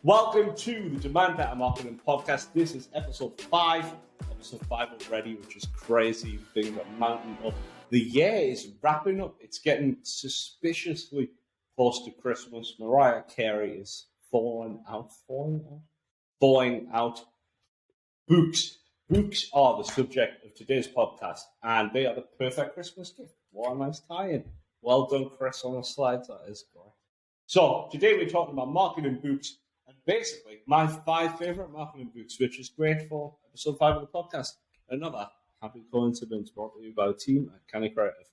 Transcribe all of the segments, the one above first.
Welcome to the Demand Better Marketing Podcast. This is episode 5. Episode 5 already, which is crazy. Things are mounting up. The year is wrapping up. It's getting suspiciously close to Christmas. Mariah Carey is falling out. Books are the subject of today's podcast, and they are the perfect Christmas gift. What a nice tie-in. Well done, Chris, on the slides. That is great. So today we're talking about marketing books, and basically my 5 favorite marketing books, which is great for episode 5 of the podcast. Another happy coincidence brought to you by the team at Canny Creative.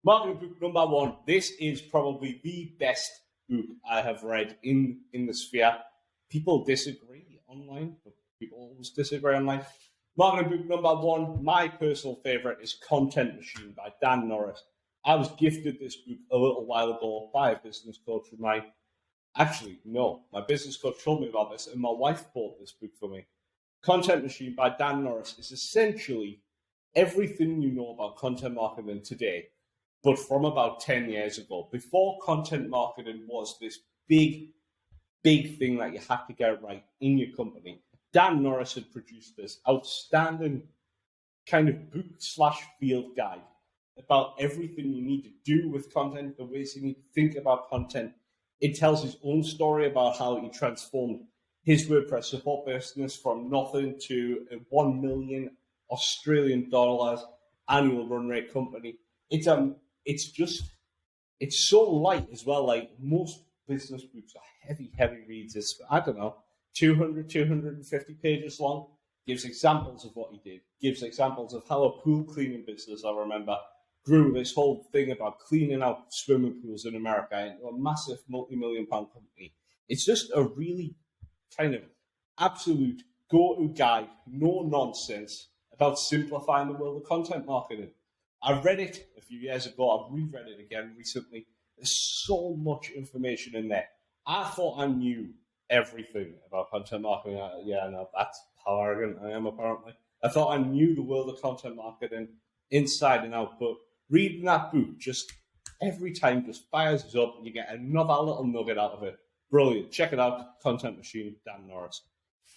Marketing book number 1. This is probably the best book I have read in the sphere. People disagree online, but people always disagree online. Marketing book number 1, my personal favorite, is Content Machine by Dan Norris. I was gifted this book a little while ago by a business coach of mine. Actually, no, my business coach told me about this, and my wife bought this book for me. Content Machine by Dan Norris is essentially everything you know about content marketing today, but from about 10 years ago. Before content marketing was this big thing that you had to get right in your company, Dan Norris had produced this outstanding kind of book/field guide about everything you need to do with content, the ways you need to think about content. It tells his own story about how he transformed his WordPress support business from nothing to a $1 million Australian dollars annual run rate company. It's so light as well. Like most business books are heavy reads. It's, I don't know, 250 pages long. Gives examples of what he did. Gives examples of how a pool cleaning business, I remember, grew this whole thing about cleaning out swimming pools in America into a massive multi-million-pound company. It's just a really kind of absolute go-to guide, no nonsense, about simplifying the world of content marketing. I read it a few years ago. I've reread it again recently. There's so much information in there. I thought I knew everything about content marketing. That's how arrogant I am, apparently. I thought I knew the world of content marketing inside and out, but reading that book just every time just fires us up and you get another little nugget out of it. Brilliant. Check it out. Content Machine, Dan Norris.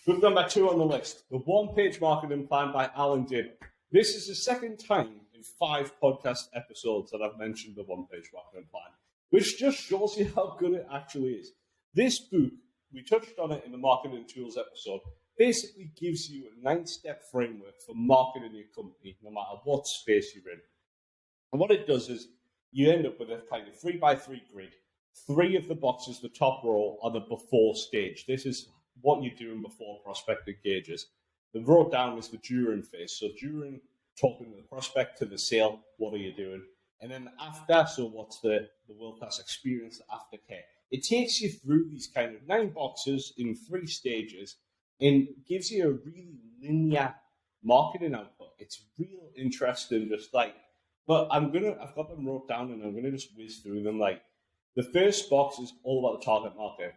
Book number 2 on the list, The One-Page Marketing Plan by Alan Dibb. This is the second time in 5 podcast episodes that I've mentioned the One-Page Marketing Plan, which just shows you how good it actually is. This book, we touched on it in the Marketing Tools episode, basically gives you a 9-step framework for marketing your company, no matter what space you're in. And what it does is you end up with a kind of 3x3 grid. 3 of the boxes, the top row, are the before stage. This is what you're doing before prospect engages. The row down is the during phase. So during talking to the prospect to the sale, what are you doing? And then after, so what's the world-class experience, the aftercare? It takes you through these kind of 9 boxes in 3 stages and gives you a really linear marketing output. It's real interesting, just like, but I've got them wrote down and I'm gonna just whiz through them. Like the first box is all about the target market.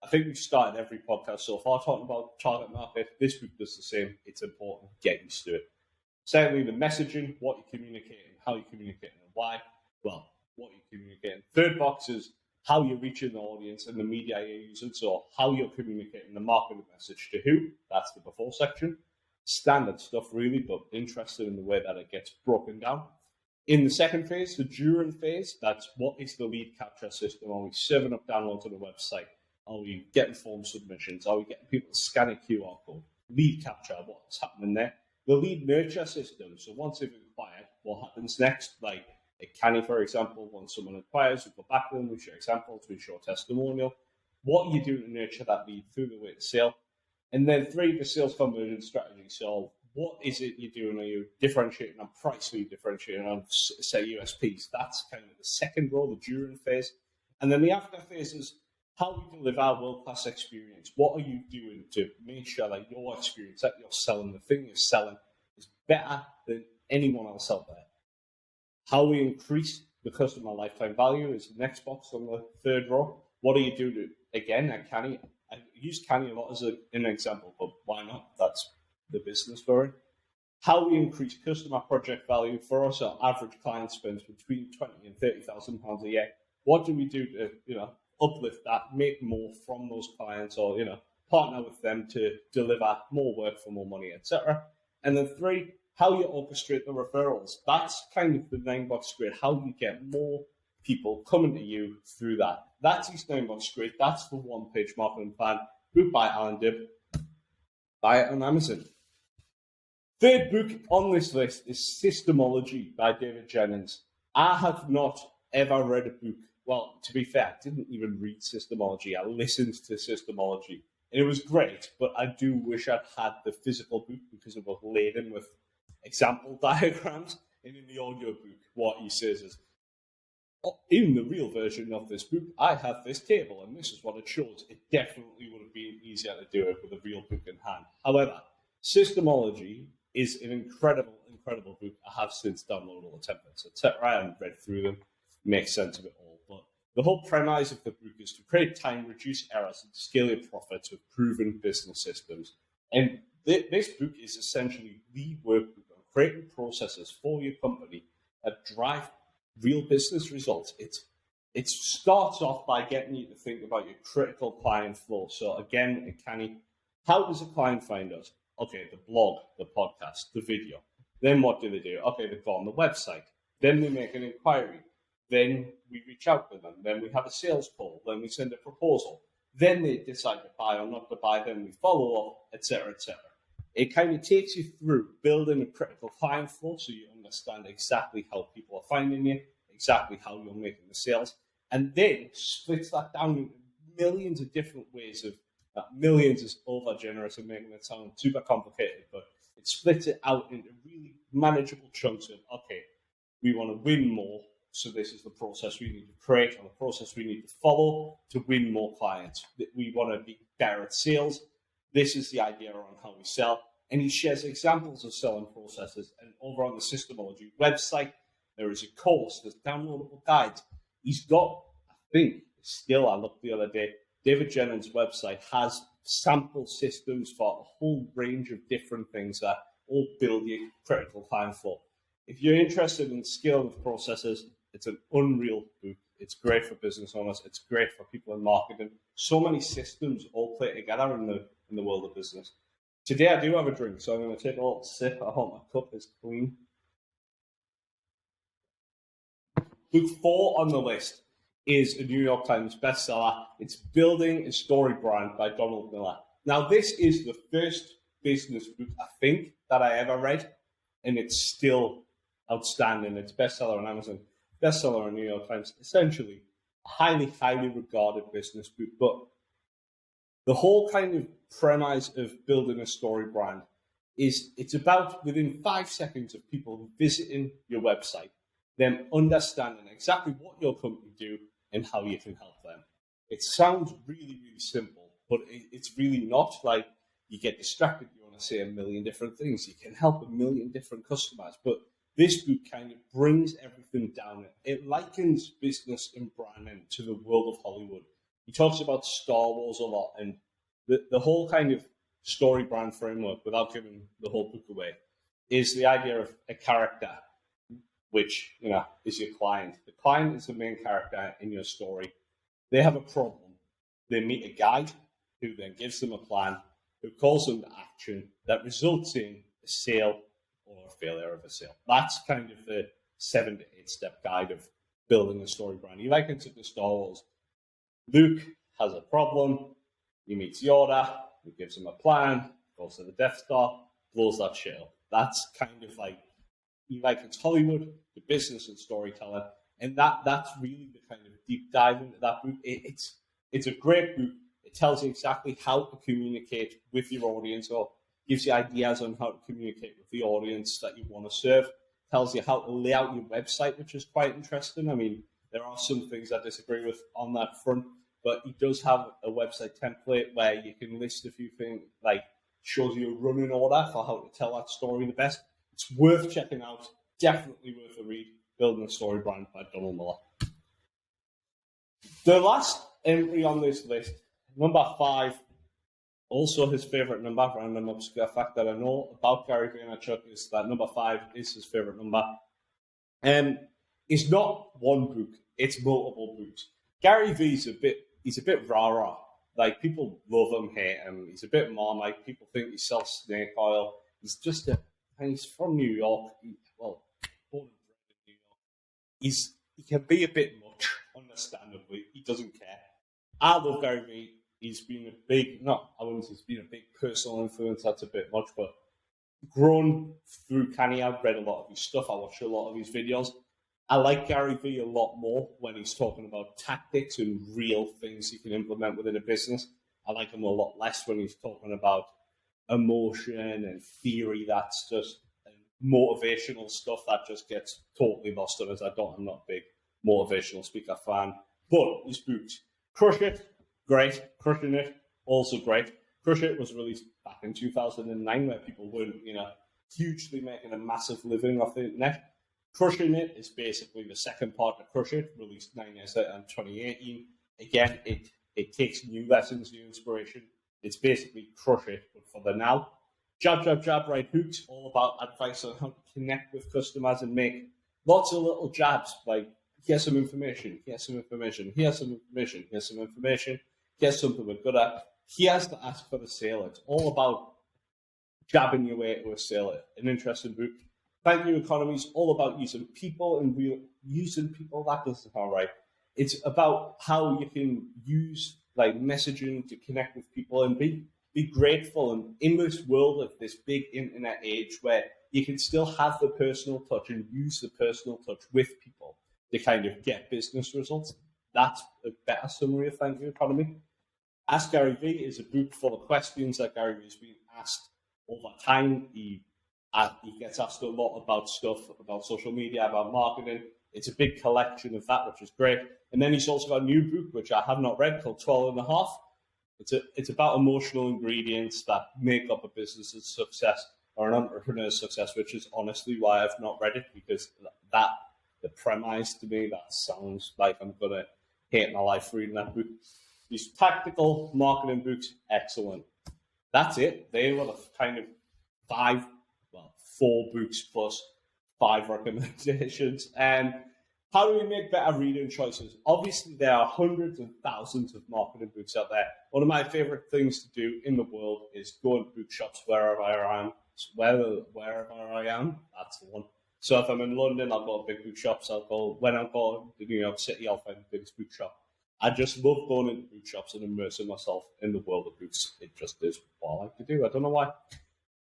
I think we've started every podcast so far talking about target market. This book does the same. It's important. Get used to it. Secondly, the messaging, what you're communicating, how you're communicating, and why. Well, what you're communicating. Third box is how you're reaching the audience and the media you're using. So how you're communicating the marketing message to who. That's the before section. Standard stuff, really, but interested in the way that it gets broken down. In the second phase, the during phase, that's what is the lead capture system? Are we serving up downloads to the website? Are we getting form submissions? Are we getting people to scan a QR code? Lead capture, what's happening there? The lead nurture system. So once they've inquired, what happens next? Like at Canny, for example, once someone inquires, we go back to them, we show examples, we show testimonial. What are you doing to nurture that lead through the way to sale? And then 3, the sales conversion strategy. So what is it you're doing? Are you differentiating on price? Are you differentiating on, say, USPs? That's kind of the second row, the during phase. And then the after phase is how we deliver our world-class experience. What are you doing to make sure that your experience, that you're selling, the thing you're selling, is better than anyone else out there? How we increase the customer lifetime value is the next box on the third row. What do you do to, again, at Canny? I use Canny a lot as an example, but why not? That's the business for it. How we increase customer project value. For us, our average client spends between £20,000 and £30,000 a year. What do we do to, uplift that, make more from those clients, or partner with them to deliver more work for more money, etc. And then 3, how you orchestrate the referrals. That's kind of the 9-box grid, how you get more people coming to you through that. That's his 9-box grid. That's the one-page marketing plan. Book by Alan Dibb. Buy it on Amazon. Third book on this list is Systemology by David Jennings. I have not ever read a book. Well, to be fair, I didn't even read Systemology. I listened to Systemology. And it was great, but I do wish I'd had the physical book because it was laden with example diagrams. And in the audio book, what he says is, in the real version of this book, I have this table, and this is what it shows. It definitely would have been easier to do it with a real book in hand. However, Systemology is an incredible, incredible book. I have since downloaded all the templates, etc., and read through them, makes sense of it all. But the whole premise of the book is to create time, reduce errors, and scale your profits with proven business systems. And this book is essentially the workbook on creating processes for your company that drive real business results. It starts off by getting you to think about your critical client flow. So again, how does a client find us? Okay, the blog, the podcast, the video. Then what do? Okay, they go on the website. Then they make an inquiry. Then we reach out to them. Then we have a sales call. Then we send a proposal. Then they decide to buy or not to buy. Then we follow up, etc., etc. It kind of takes you through building a critical client flow so you understand exactly how people are finding you, exactly how you're making the sales, and then splits that down into millions of different ways of millions is over generous and making it sound super complicated, but it splits it out into really manageable chunks of, okay, we want to win more, so this is the process we need to create and the process we need to follow to win more clients. We want to be better at sales. This is the idea around how we sell. And he shares examples of selling processes. And over on the Systemology website, there is a course, there's downloadable guides. He's got, I think, still, I looked the other day, David Jennings' website has sample systems for a whole range of different things that all build your critical client flow. If you're interested in scaling with processes, it's an unreal book. It's great for business owners. It's great for people in marketing. So many systems all play together in the world of business. Today I do have a drink, so I'm going to take a little sip. I hope my cup is clean. Book 4 on the list is a New York Times bestseller. It's Building a Story Brand by Donald Miller. Now, this is the first business book, I think, that I ever read, and it's still outstanding. It's bestseller on Amazon, bestseller on New York Times. Essentially, a highly, highly regarded business book. But the whole kind of premise of building a story brand is it's about within 5 seconds of people visiting your website, them understanding exactly what your company do and how you can help them. It sounds really, really simple, but it's really not. Like, you get distracted, you want to say a million different things. You can help a million different customers, but this book kind of brings everything down. It likens business and branding to the world of Hollywood. He talks about Star Wars a lot, and the whole kind of story brand framework, without giving the whole book away, is the idea of a character, which, is your client. The client is the main character in your story. They have a problem. They meet a guide who then gives them a plan, who calls them to action that results in a sale or a failure of a sale. That's kind of the 7 to 8 step guide of building a story brand. He likens it to Star Wars. Luke has a problem. He meets Yoda. He gives him a plan. Goes to the Death Star. Blows that shit up. That's kind of like, he likens Hollywood, the business and storytelling. And that's really the kind of deep dive into that book. It's a great book. It tells you exactly how to communicate with your audience, or gives you ideas on how to communicate with the audience that you want to serve. Tells you how to lay out your website, which is quite interesting. I mean, there are some things I disagree with on that front, but he does have a website template where you can list a few things, like shows you a running order for how to tell that story the best. It's worth checking out. Definitely worth a read. Building a Story Brand by Donald Miller. The last entry on this list, number 5, also his favourite number, random obscure fact that I know about Gary Vaynerchuk is that number 5 is his favourite number. It's not one book, it's multiple books. Gary V's a bit he's a bit rah-rah. Like, people love him, hate him. He's a bit Marmite. People think he sells snake oil. He's just and he's from New York. Born and bred in New York. He can be a bit much, understandably. He doesn't care. I love Gary Vee. He's been a big, I wouldn't say he's been a big personal influence, that's a bit much, but grown through Kanye. I've read a lot of his stuff. I watched a lot of his videos. I like Gary Vee a lot more when he's talking about tactics and real things you can implement within a business. I like him a lot less when he's talking about emotion and theory. That's just motivational stuff that just gets totally lost on us. I'm not a big motivational speaker fan. But his books, Crush It, great. Crushing It, also great. Crush It was released back in 2009, where people weren't, hugely making a massive living off the internet. Crushing It is basically the second part of Crush It, released 9 years later in 2018. Again, it takes new lessons, new inspiration. It's basically Crush It, but for the now. Jab, jab, jab, right hooks, all about advice on how to connect with customers and make lots of little jabs, like, here's some information, here's some information, here's some information, here's some information, here's something we're good at. Here's to ask for the sale. It's all about jabbing your way to a sale. An interesting book. Thank You Economy is all about using people and using people. That doesn't sound right. It's about how you can use messaging to connect with people and be grateful. And in this world of this big internet age where you can still have the personal touch and use the personal touch with people to kind of get business results. That's a better summary of Thank You Economy. Ask Gary Vee is a book full of questions that Gary Vee has been asked over time. He gets asked a lot about stuff, about social media, about marketing. It's a big collection of that, which is great. And then he's also got a new book, which I have not read, called 12 and a Half. It's about emotional ingredients that make up a business's success or an entrepreneur's success, which is honestly why I've not read it, because the premise to me, that sounds like I'm going to hate my life reading that book. These tactical marketing books, excellent. That's it. They were the kind of 4 books plus 5 recommendations. And how do we make better reading choices? Obviously, there are hundreds and thousands of marketing books out there. One of my favorite things to do in the world is go into bookshops wherever I am. That's the one. So if I'm in London, I'll go to big bookshops. When I go to New York City, I'll find the biggest bookshop. I just love going into bookshops and immersing myself in the world of books. It just is what I like to do. I don't know why.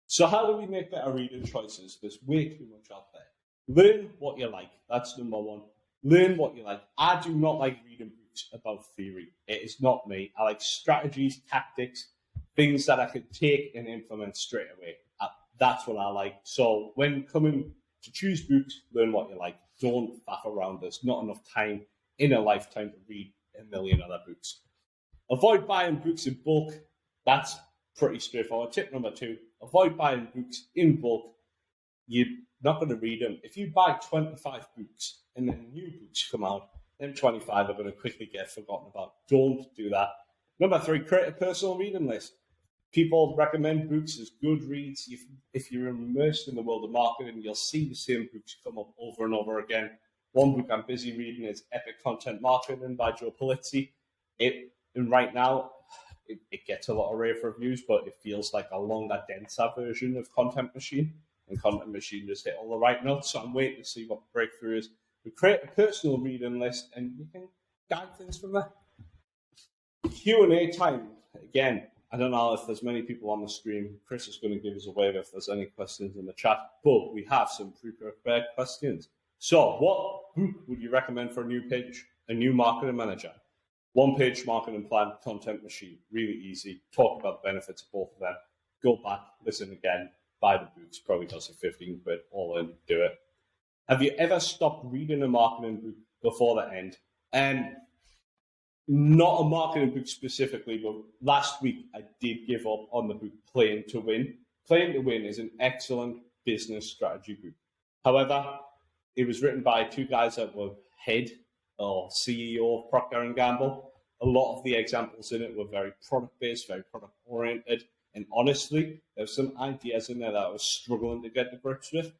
So how do we make better reading choices? There's way too much out there. Learn what you like. That's number one. Learn what you like. I do not like reading books about theory. It is not me. I like strategies, tactics, things that I could take and implement straight away. That's what I like. So when coming to choose books, learn what you like. Don't faff around. There's not enough time in a lifetime to read a million other books. Avoid buying books in bulk. That's pretty straightforward. Tip number 2, avoid buying books in bulk. You're not going to read them. If you buy 25 books and then new books come out, then 25 are going to quickly get forgotten about. Don't do that. Number 3, create a personal reading list. People recommend books as good reads. If you're immersed in the world of marketing, you'll see the same books come up over and over again. One book I'm busy reading is Epic Content Marketing by Joe Pulizzi. And right now, it gets a lot of rave reviews, but it feels like a longer, denser version of Content Machine. And Content Machine just hit all the right notes, so I'm waiting to see what the breakthrough is. We create a personal reading list, and you can guide things from there. Q&A time. Again, I don't know if there's many people on the stream. Chris is going to give us a wave if there's any questions in the chat, but we have some pre-prepared questions. So what book would you recommend for a new marketing manager? One-page marketing plan, Content Machine, really easy. Talk about the benefits of both of them. Go back, listen again, buy the books. Probably costs you 15 quid, all in, do it. Have you ever stopped reading a marketing book before the end? Not a marketing book specifically, but last week I did give up on the book Playing to Win. Playing to Win is an excellent business strategy book. However, it was written by 2 guys that were head or CEO of Procter & Gamble. A lot of the examples in it were very product-based, very product-oriented. And honestly, there's some ideas in there that I was struggling to get to grips with.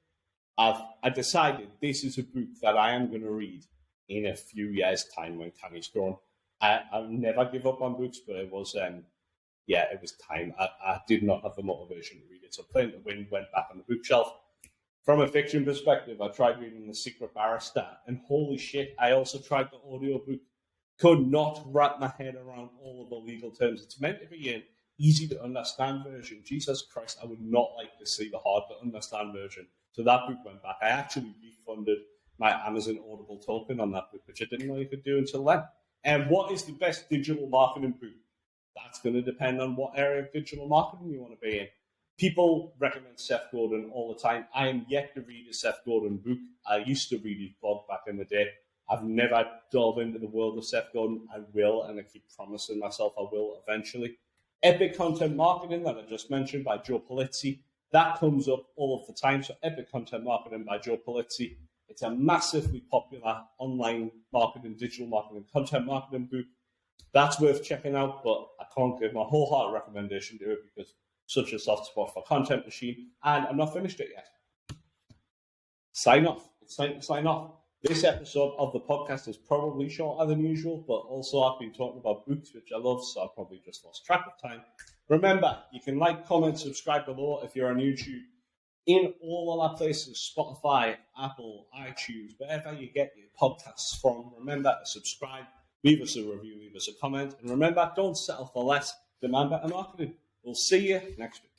I decided this is a book that I am going to read in a few years' time when Kanye's grown. I never give up on books, but it was it was time. I did not have the motivation to read it. So Playing to Win went back on the bookshelf. From a fiction perspective, I tried reading The Secret Barrister, and holy shit, I also tried the audiobook. Could not wrap my head around all of the legal terms. It's meant to be an easy to understand version. Jesus Christ, I would not like to see the hard to understand version. So that book went back. I actually refunded my Amazon Audible token on that book, which I didn't know you could do until then. And what is the best digital marketing book? That's going to depend on what area of digital marketing you want to be in. People recommend Seth Godin all the time. I am yet to read a Seth Godin book. I used to read his blog back in the day. I've never delved into the world of Seth Godin. I will, and I keep promising myself I will eventually. Epic Content Marketing that I just mentioned by Joe Polizzi. That comes up all of the time. So Epic Content Marketing by Joe Polizzi. It's a massively popular online marketing, digital marketing, content marketing book. That's worth checking out, but I can't give my wholehearted recommendation to it because such a soft spot for Content Machine, and I'm not finished it yet. Sign off. It's time to sign off. This episode of the podcast is probably shorter than usual, but also I've been talking about books, which I love, so I've probably just lost track of time. Remember, you can like, comment, subscribe below if you're on YouTube. In all of our places, Spotify, Apple, iTunes, wherever you get your podcasts from, remember to subscribe, leave us a review, leave us a comment, and remember, don't settle for less, demand better marketing. We'll see you next week.